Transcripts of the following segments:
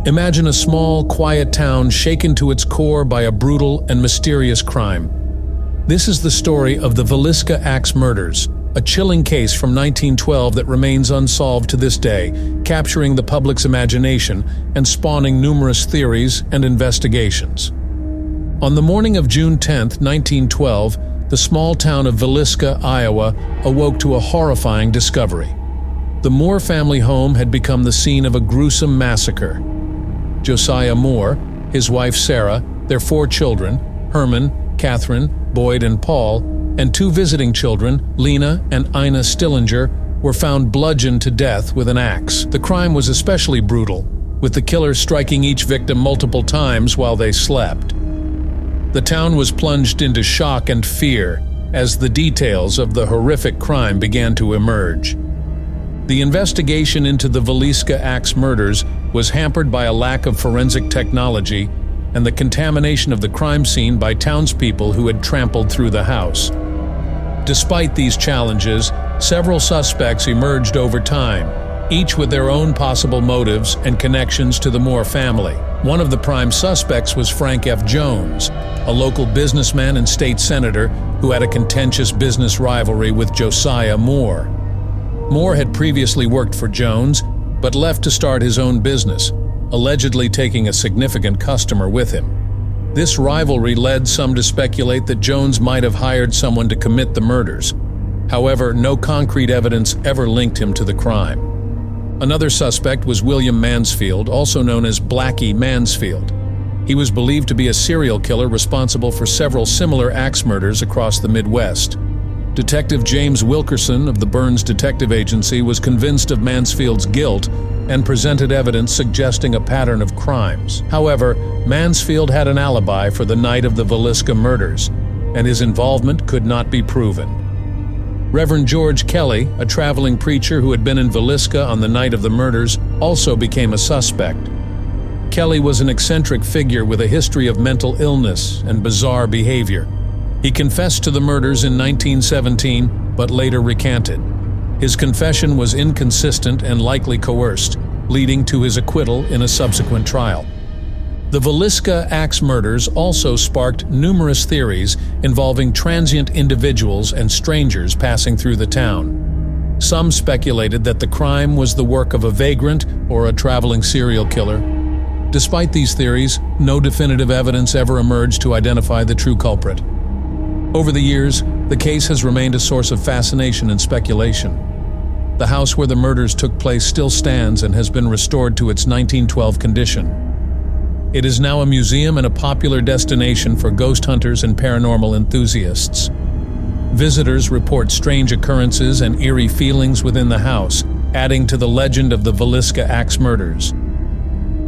Imagine a small, quiet town shaken to its core by a brutal and mysterious crime. This is the story of the Villisca Axe Murders, a chilling case from 1912 that remains unsolved to this day, capturing the public's imagination and spawning numerous theories and investigations. On the morning of June 10, 1912, the small town of Villisca, Iowa, awoke to a horrifying discovery. The Moore family home had become the scene of a gruesome massacre. Josiah Moore, his wife Sarah, their 4 children, Herman, Catherine, Boyd, and Paul, and 2 visiting children, Lena and Ina Stillinger, were found bludgeoned to death with an axe. The crime was especially brutal, with the killer striking each victim multiple times while they slept. The town was plunged into shock and fear as the details of the horrific crime began to emerge. The investigation into the Villisca Axe Murders was hampered by a lack of forensic technology and the contamination of the crime scene by townspeople who had trampled through the house. Despite these challenges, several suspects emerged over time, each with their own possible motives and connections to the Moore family. One of the prime suspects was Frank F. Jones, a local businessman and state senator who had a contentious business rivalry with Josiah Moore. Moore had previously worked for Jones, but left to start his own business, allegedly taking a significant customer with him. This rivalry led some to speculate that Jones might have hired someone to commit the murders. However, no concrete evidence ever linked him to the crime. Another suspect was William Mansfield, also known as Blackie Mansfield. He was believed to be a serial killer responsible for several similar axe murders across the Midwest. Detective James Wilkerson of the Burns Detective Agency was convinced of Mansfield's guilt and presented evidence suggesting a pattern of crimes. However, Mansfield had an alibi for the night of the Villisca murders, and his involvement could not be proven. Reverend George Kelly, a traveling preacher who had been in Villisca on the night of the murders, also became a suspect. Kelly was an eccentric figure with a history of mental illness and bizarre behavior. He confessed to the murders in 1917, but later recanted. His confession was inconsistent and likely coerced, leading to his acquittal in a subsequent trial. The Villisca Axe Murders also sparked numerous theories involving transient individuals and strangers passing through the town. Some speculated that the crime was the work of a vagrant or a traveling serial killer. Despite these theories, no definitive evidence ever emerged to identify the true culprit. Over the years, the case has remained a source of fascination and speculation. The house where the murders took place still stands and has been restored to its 1912 condition. It is now a museum and a popular destination for ghost hunters and paranormal enthusiasts. Visitors report strange occurrences and eerie feelings within the house, adding to the legend of the Villisca Axe Murders.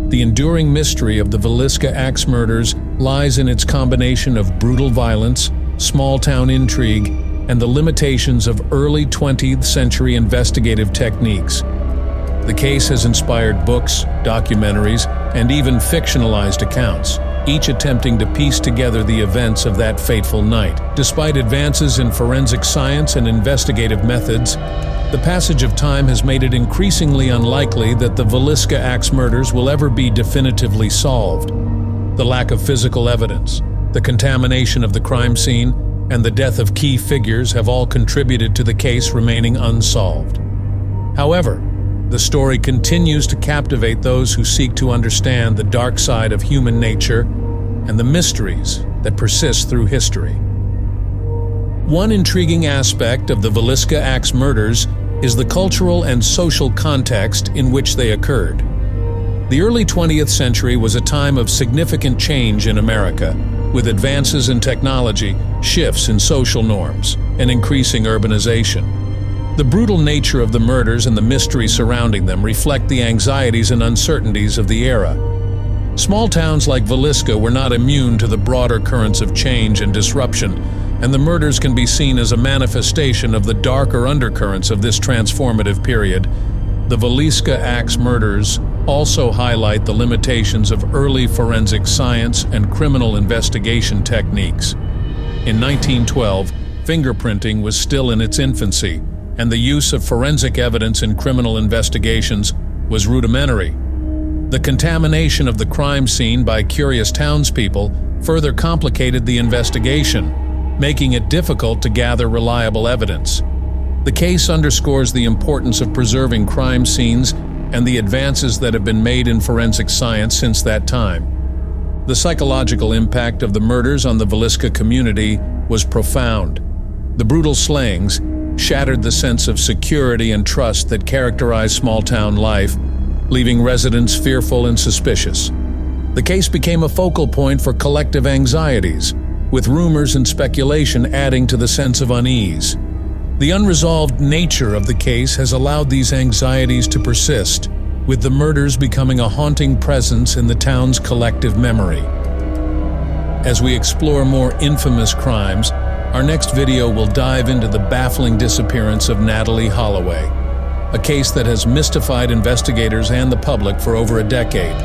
The enduring mystery of the Villisca Axe Murders lies in its combination of brutal violence, small-town intrigue, and the limitations of early 20th century investigative techniques. The case has inspired books, documentaries, and even fictionalized accounts, each attempting to piece together the events of that fateful night. Despite advances in forensic science and investigative methods, the passage of time has made it increasingly unlikely that the Villisca Axe Murders will ever be definitively solved. The lack of physical evidence, the contamination of the crime scene, and the death of key figures have all contributed to the case remaining unsolved. However, the story continues to captivate those who seek to understand the dark side of human nature and the mysteries that persist through history. One intriguing aspect of the Villisca Axe Murders is the cultural and social context in which they occurred. The early 20th century was a time of significant change in America, with advances in technology, shifts in social norms, and increasing urbanization. The brutal nature of the murders and the mystery surrounding them reflect the anxieties and uncertainties of the era. Small towns like Villisca were not immune to the broader currents of change and disruption, and the murders can be seen as a manifestation of the darker undercurrents of this transformative period. The Villisca Axe Murders also highlight the limitations of early forensic science and criminal investigation techniques. In 1912, fingerprinting was still in its infancy, and the use of forensic evidence in criminal investigations was rudimentary. The contamination of the crime scene by curious townspeople further complicated the investigation, making it difficult to gather reliable evidence. The case underscores the importance of preserving crime scenes and the advances that have been made in forensic science since that time. The psychological impact of the murders on the Villisca community was profound. The brutal slayings shattered the sense of security and trust that characterized small-town life, leaving residents fearful and suspicious. The case became a focal point for collective anxieties, with rumors and speculation adding to the sense of unease. The unresolved nature of the case has allowed these anxieties to persist, with the murders becoming a haunting presence in the town's collective memory. As we explore more infamous crimes, our next video will dive into the baffling disappearance of Natalie Holloway, a case that has mystified investigators and the public for over a decade.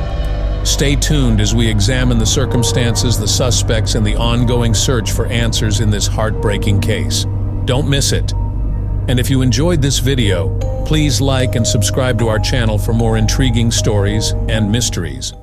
Stay tuned as we examine the circumstances, the suspects, and the ongoing search for answers in this heartbreaking case. Don't miss it. And if you enjoyed this video, please like and subscribe to our channel for more intriguing stories and mysteries.